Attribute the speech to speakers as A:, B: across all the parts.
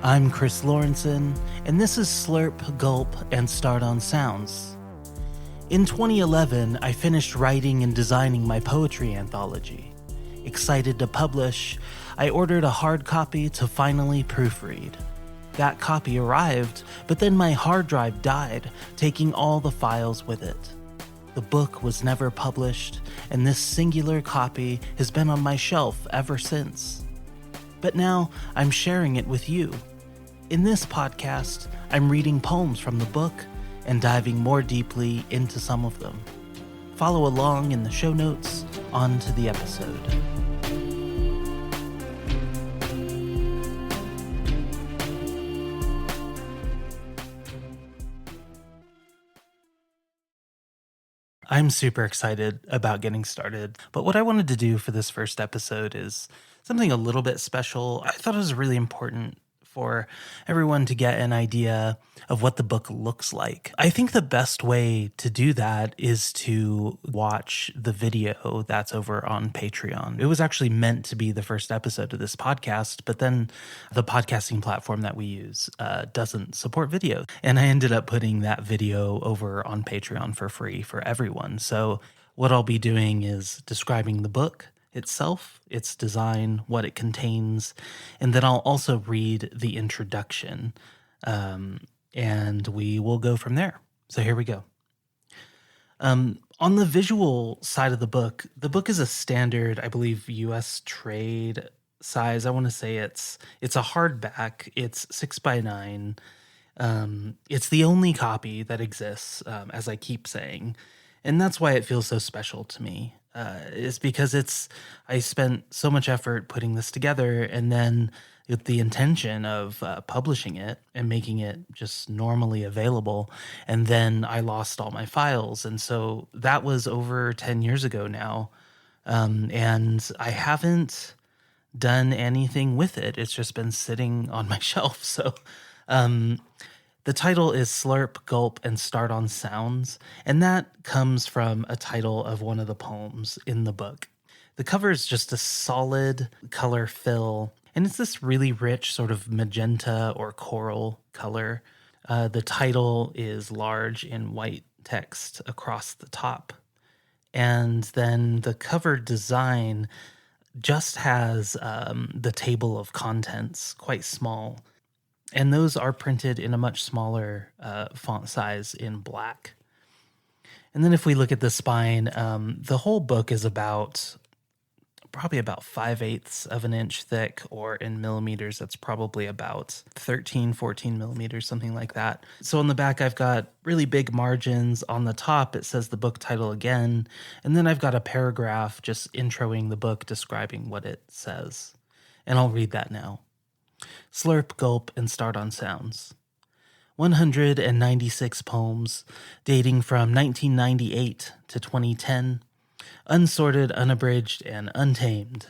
A: I'm Chris Lawrenson, and this is Slurp, Gulp, and Start on Sounds. In 2011, I finished writing and designing my poetry anthology. Excited to publish, I ordered a hard copy to finally proofread. That copy arrived, but then my hard drive died, taking all the files with it. The book was never published, and this singular copy has been on my shelf ever since. But now I'm sharing it with you. In this podcast, I'm reading poems from the book and diving more deeply into some of them. Follow along in the show notes. On to the episode. I'm super excited about getting started, but what I wanted to do for this first episode is something a little bit special. I thought it was really important for everyone to get an idea of what the book looks like. I think the best way to do that is to watch the video that's over on Patreon. It was actually meant to be the first episode of this podcast, but then the podcasting platform that we use doesn't support video. And I ended up putting that video over on Patreon for free for everyone. So what I'll be doing is describing the book itself, its design, what it contains, and then I'll also read the introduction, and we will go from there. So here we go. On the visual side of the book is a standard, I believe, U.S. trade size. I want to say it's a hardback. It's 6x9. It's the only copy that exists, as I keep saying, and that's why it feels so special to me. Is because I spent so much effort putting this together, and then with the intention of publishing it and making it just normally available, and then I lost all my files, and so that was over 10 years ago now, and I haven't done anything with it. It's just been sitting on my shelf. So the title is Slurp, Gulp, and Start on Sounds, and that comes from a title of one of the poems in the book. The cover is just a solid color fill, and it's this really rich sort of magenta or coral color. The title is large in white text across the top, and then the cover design just has the table of contents, quite small. And those are printed in a much smaller font size in black. And then if we look at the spine, the whole book is probably about 5/8 of an inch thick, or in millimeters, that's probably about 13, 14 millimeters, something like that. So on the back, I've got really big margins. On the top, it says the book title again. And then I've got a paragraph just introing the book, describing what it says. And I'll read that now. Slurp, Gulp, and Start on Sounds. 196 poems dating from 1998 to 2010, unsorted, unabridged, and untamed.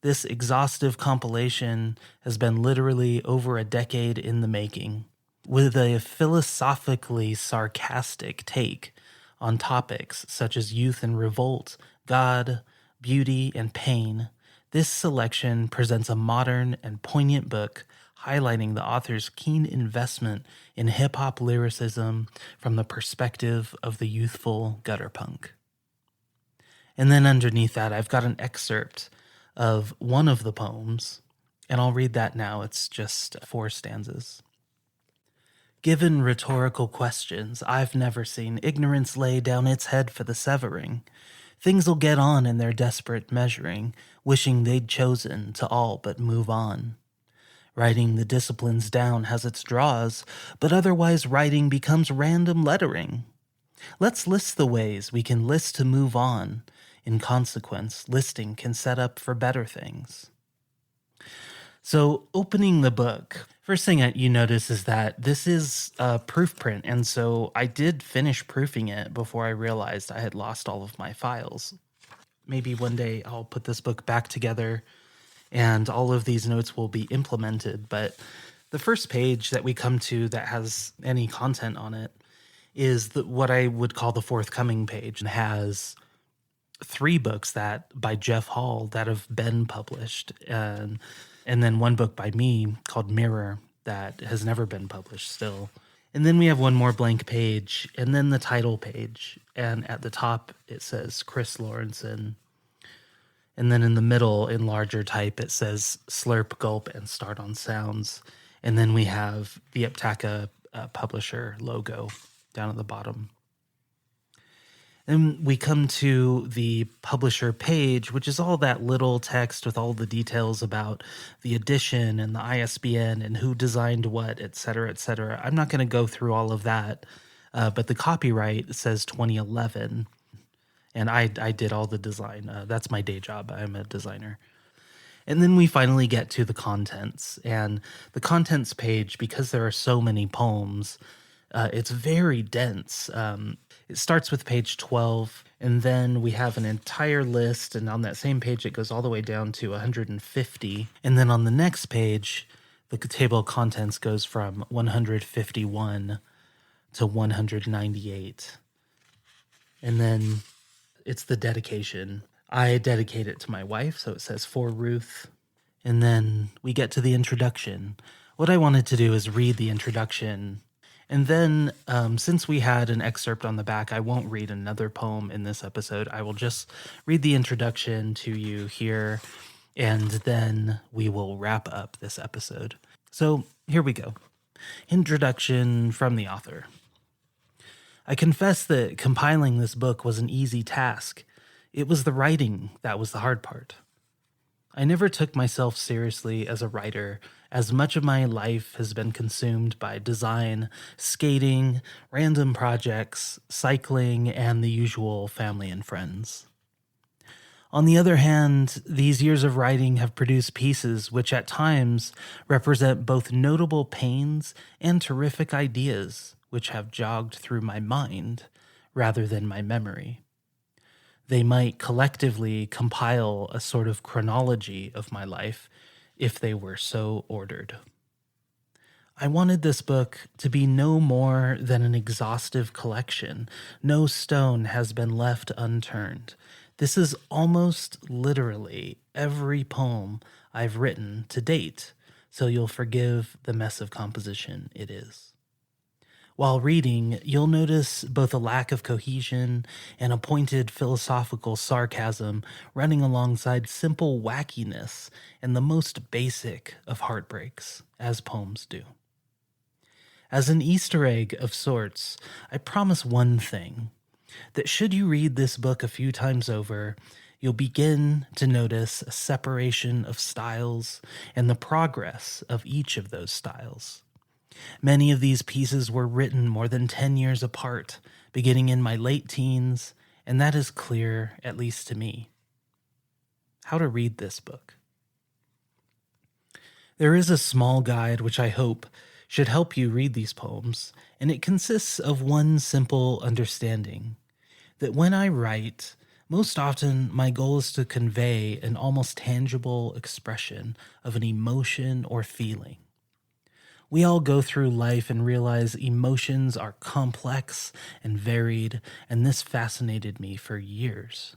A: This exhaustive compilation has been literally over a decade in the making, with a philosophically sarcastic take on topics such as youth and revolt, God, beauty, and pain. This selection presents a modern and poignant book highlighting the author's keen investment in hip-hop lyricism from the perspective of the youthful gutter punk. And then underneath that, I've got an excerpt of one of the poems, and I'll read that now. It's just 4 stanzas. Given rhetorical questions, I've never seen ignorance lay down its head for the severing. Things'll get on in their desperate measuring, wishing they'd chosen to all but move on. Writing the disciplines down has its draws, but otherwise writing becomes random lettering. Let's list the ways we can list to move on. In consequence, listing can set up for better things. So opening the book, first thing that you notice is that this is a proof print, and so I did finish proofing it before I realized I had lost all of my files. Maybe one day I'll put this book back together and all of these notes will be implemented, but the first page that we come to that has any content on it is what I would call the forthcoming page, and has 3 books by Jeff Hall that have been published, and then one book by me called Mirror. that has never been published still. And then we have one more blank page, and then the title page. And at the top, it says Chris Lawrenson. And then in the middle, in larger type, it says Slurp, Gulp, and Start on Sounds. And then we have the Iptaka publisher logo down at the bottom. And we come to the publisher page, which is all that little text with all the details about the edition and the ISBN and who designed what, et cetera, et cetera. I'm not going to go through all of that, but the copyright says 2011, and I did all the design. That's my day job. I'm a designer. And then we finally get to the contents. And the contents page, because there are so many poems, it's very dense. It starts with page 12, and then we have an entire list, and on that same page, it goes all the way down to 150. And then on the next page, the table of contents goes from 151 to 198. And then it's the dedication. I dedicate it to my wife, so it says for Ruth. And then we get to the introduction. What I wanted to do is read the introduction. And then, since we had an excerpt on the back, I won't read another poem in this episode. I will just read the introduction to you here, and then we will wrap up this episode. So here we go. Introduction from the author. I confess that compiling this book was an easy task. It was the writing that was the hard part. I never took myself seriously as a writer, as much of my life has been consumed by design, skating, random projects, cycling, and the usual family and friends. On the other hand, these years of writing have produced pieces which at times represent both notable pains and terrific ideas which have jogged through my mind rather than my memory. They might collectively compile a sort of chronology of my life if they were so ordered. I wanted this book to be no more than an exhaustive collection. No stone has been left unturned. This is almost literally every poem I've written to date, so you'll forgive the mess of composition it is. While reading, you'll notice both a lack of cohesion and a pointed philosophical sarcasm running alongside simple wackiness and the most basic of heartbreaks, as poems do. As an Easter egg of sorts, I promise one thing, that should you read this book a few times over, you'll begin to notice a separation of styles and the progress of each of those styles. Many of these pieces were written more than 10 years apart, beginning in my late teens, and that is clear, at least to me. How to read this book. There is a small guide which I hope should help you read these poems, and it consists of one simple understanding, that when I write, most often my goal is to convey an almost tangible expression of an emotion or feeling. We all go through life and realize emotions are complex and varied, and this fascinated me for years.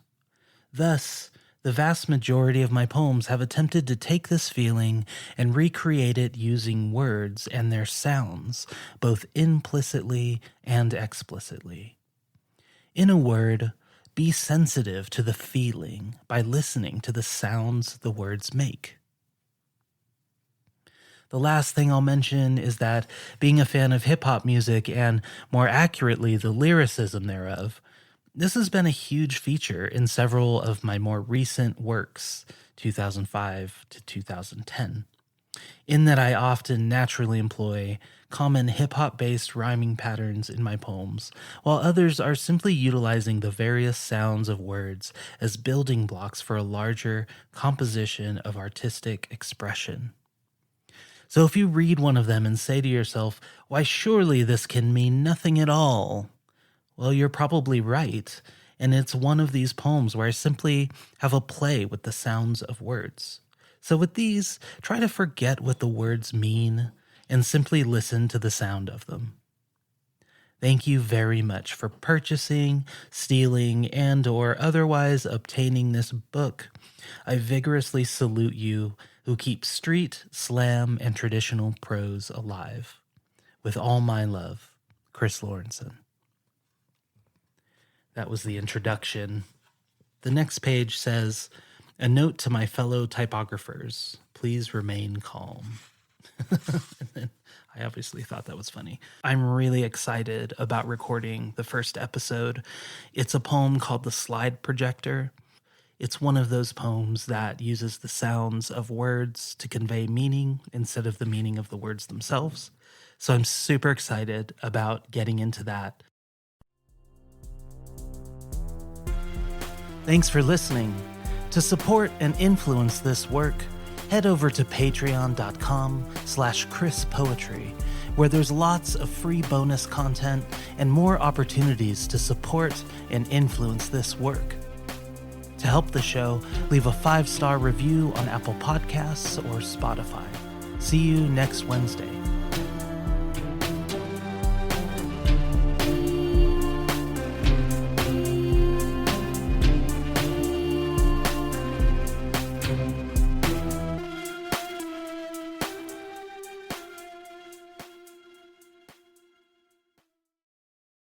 A: Thus, the vast majority of my poems have attempted to take this feeling and recreate it using words and their sounds, both implicitly and explicitly. In a word, be sensitive to the feeling by listening to the sounds the words make. The last thing I'll mention is that, being a fan of hip-hop music and, more accurately, the lyricism thereof, this has been a huge feature in several of my more recent works, 2005 to 2010, in that I often naturally employ common hip-hop-based rhyming patterns in my poems, while others are simply utilizing the various sounds of words as building blocks for a larger composition of artistic expression. So if you read one of them and say to yourself, why surely this can mean nothing at all, well, you're probably right, and it's one of these poems where I simply have a play with the sounds of words. So with these, try to forget what the words mean and simply listen to the sound of them. Thank you very much for purchasing, stealing, and or otherwise obtaining this book. I vigorously salute you who keep street, slam, and traditional prose alive. With all my love, Chris Lawrenson. That was the introduction. The next page says, "A note to my fellow typographers, please remain calm." And then I obviously thought that was funny. I'm really excited about recording the first episode. It's a poem called The Slide Projector. It's one of those poems that uses the sounds of words to convey meaning instead of the meaning of the words themselves. So I'm super excited about getting into that. Thanks for listening. To support and influence this work, head over to patreon.com/ChrisPoetry, where there's lots of free bonus content and more opportunities to support and influence this work. To help the show, leave a 5-star review on Apple Podcasts or Spotify. See you next Wednesday.